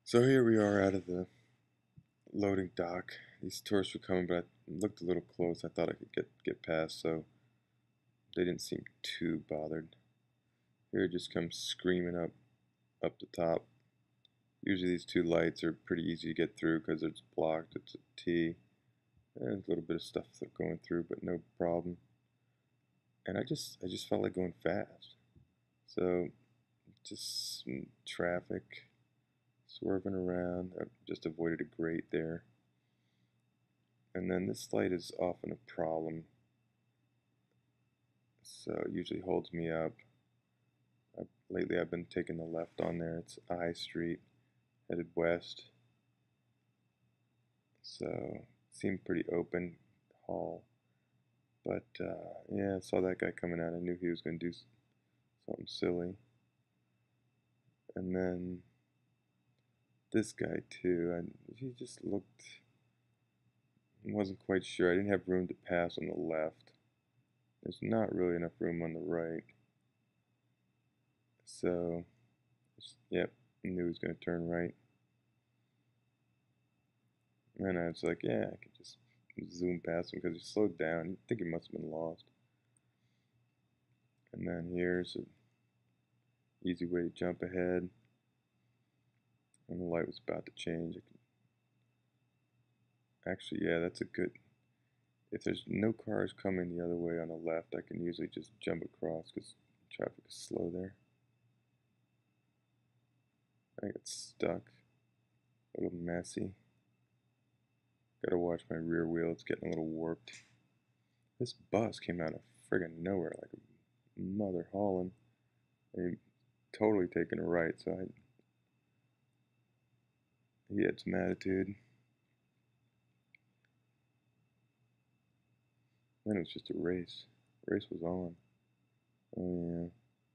So here we are out of the loading dock. These tourists were coming, but I looked a little close. I thought I could get past, so they didn't seem too bothered. Here it just comes screaming up the top. Usually these two lights are pretty easy to get through because it's blocked. It's a T. And a little bit of stuff going through, but no problem. And I just felt like going fast. So just some traffic, swerving around. I just avoided a grate there. And then this light is often a problem, so it usually holds me up. Lately I've been taking the left on there. It's I Street, headed west. So it seemed pretty open hall. But yeah, I saw that guy coming out. I knew he was going to do something silly. And then this guy too. He just looked, wasn't quite sure. I didn't have room to pass on the left. There's not really enough room on the right. So, yep, I knew he was going to turn right. And I was like, yeah, I could just zoom past him because he slowed down. I think he must have been lost. And then here's an easy way to jump ahead. And the light was about to change. Actually, yeah, that's a good. If there's no cars coming the other way on the left, I can usually just jump across because traffic is slow there. I get stuck. A little messy. Gotta watch my rear wheel, it's getting a little warped. This bus came out of friggin' nowhere like a mother hauling. They totally taking a right, so he had some attitude. Then it was just a race. Race was on. Oh yeah,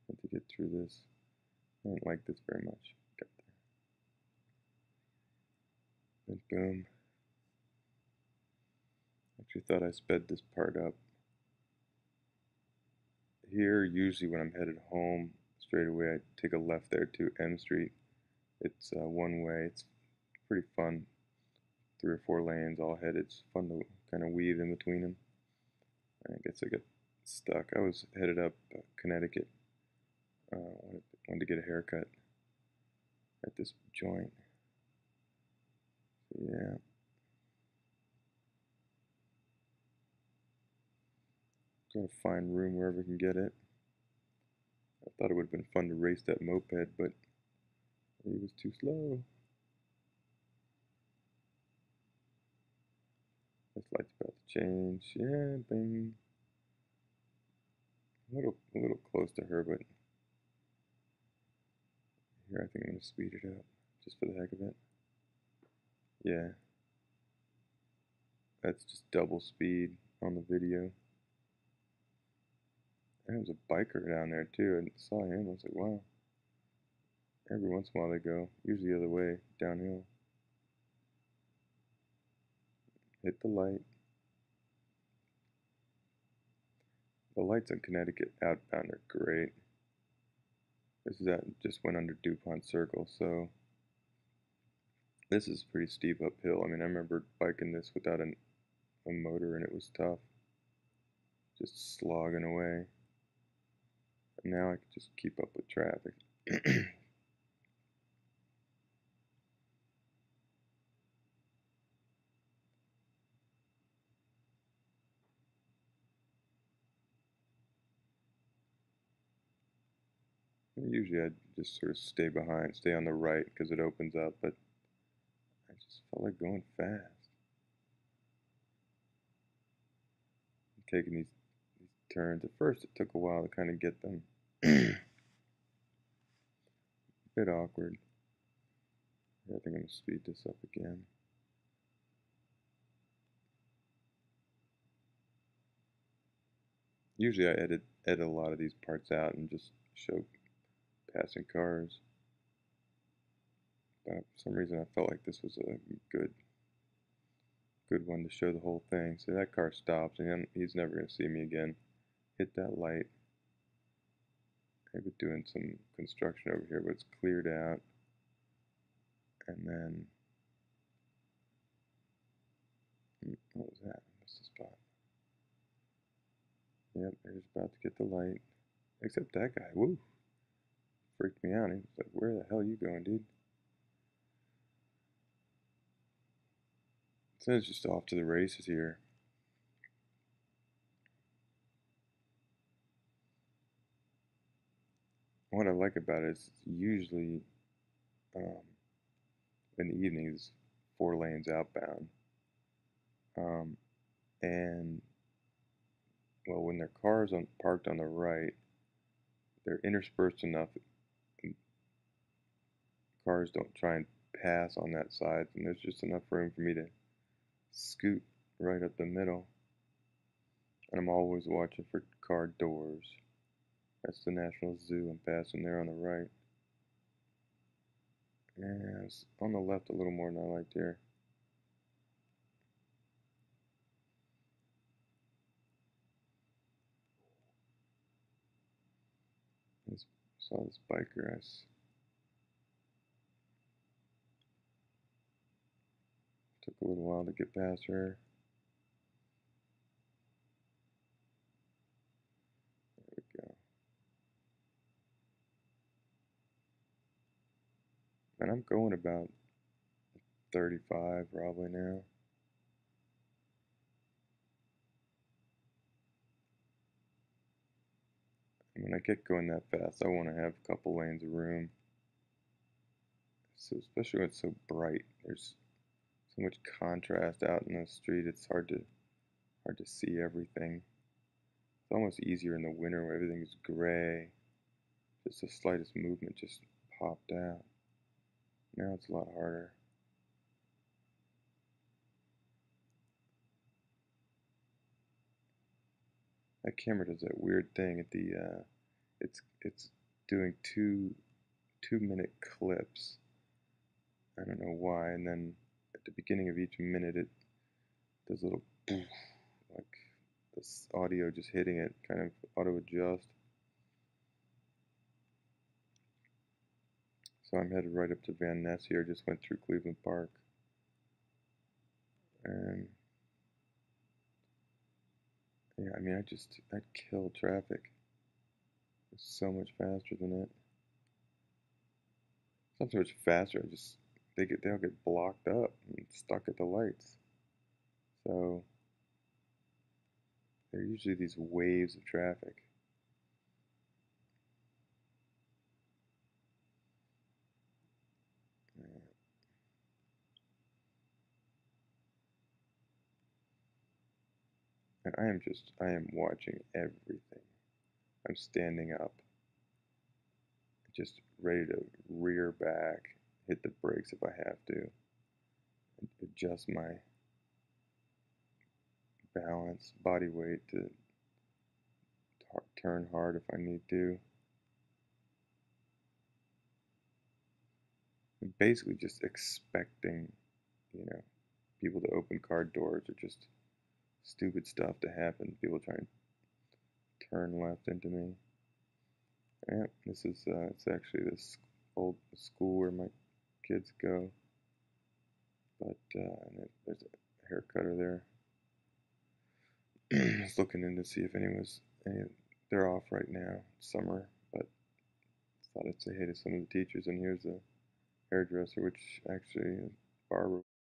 had to get through this. I didn't like this very much. Got there. Then boom. Actually thought I sped this part up. Here, usually when I'm headed home, straight away I take a left there to M Street. It's one way. It's pretty fun. 3 or 4 lanes all headed. It's fun to kind of weave in between them. I guess I got stuck. I was headed up Connecticut. Wanted to get a haircut at this joint. So, yeah. Gotta find room wherever I can get it. I thought it would have been fun to race that moped, but he was too slow. This light's about to change. Yeah, bing. A little close to her, but here I think I'm gonna speed it up just for the heck of it. Yeah, that's just double speed on the video. And there was a biker down there too, and saw him. I was like, wow. Every once in a while they go, usually the other way, downhill. Hit the light. The lights in Connecticut outbound are great. This is just went under DuPont Circle, so this is pretty steep uphill. I mean, I remember biking this without a motor, and it was tough. Just slogging away. And now I can just keep up with traffic. Usually I just sort of stay behind, stay on the right because it opens up, but I just felt like going fast. Taking these turns. At first it took a while to kind of get them. A bit awkward. I think I'm going to speed this up again. Usually I edit a lot of these parts out and just show passing cars. But for some reason I felt like this was a good one to show the whole thing. So that car stops and he's never going to see me again. Hit that light. Maybe doing some construction over here, but it's cleared out. And then, what was that? What's the spot? Yep, he's about to get the light. Except that guy, woo, freaked me out. He was like, "Where the hell are you going, dude?" So it's just off to the races here. What I like about it is usually um, in the evenings, 4 lanes outbound. And well, when their cars parked on the right, they're interspersed enough that cars don't try and pass on that side, and there's just enough room for me to scoot right up the middle. And I'm always watching for car doors. That's the National Zoo. I'm passing there on the right. Yeah, it's on the left a little more than I liked here. I saw this biker. Took a little while to get past her. There we go. And I'm going about 35 probably now. And when I get going that fast, I want to have a couple lanes of room. So especially when it's so bright, there's so much contrast out in the street. It's hard to see everything. It's almost easier in the winter where everything's gray. Just the slightest movement just popped out. Now it's a lot harder. That camera does that weird thing at the it's doing 2 minute clips. I don't know why, and then at the beginning of each minute it does a little poof, like this audio just hitting it, kind of auto adjust. So I'm headed right up to Van Ness here. Just went through Cleveland Park, and yeah, I mean I'd kill traffic. It's so much faster than it. It's not so much faster. They'll get blocked up and stuck at the lights. So there are usually these waves of traffic. And I am watching everything. I'm standing up, just ready to rear back, hit the brakes if I have to, and adjust my balance, body weight to turn hard if I need to. I'm basically just expecting, you know, people to open car doors or just stupid stuff to happen. People try and turn left into me. Yeah, this is it's actually this old school where my kids go, but there's a haircutter there. Just looking in to see if they're off right now, summer, but thought I'd say hey to some of the teachers. And here's a hairdresser, which actually barber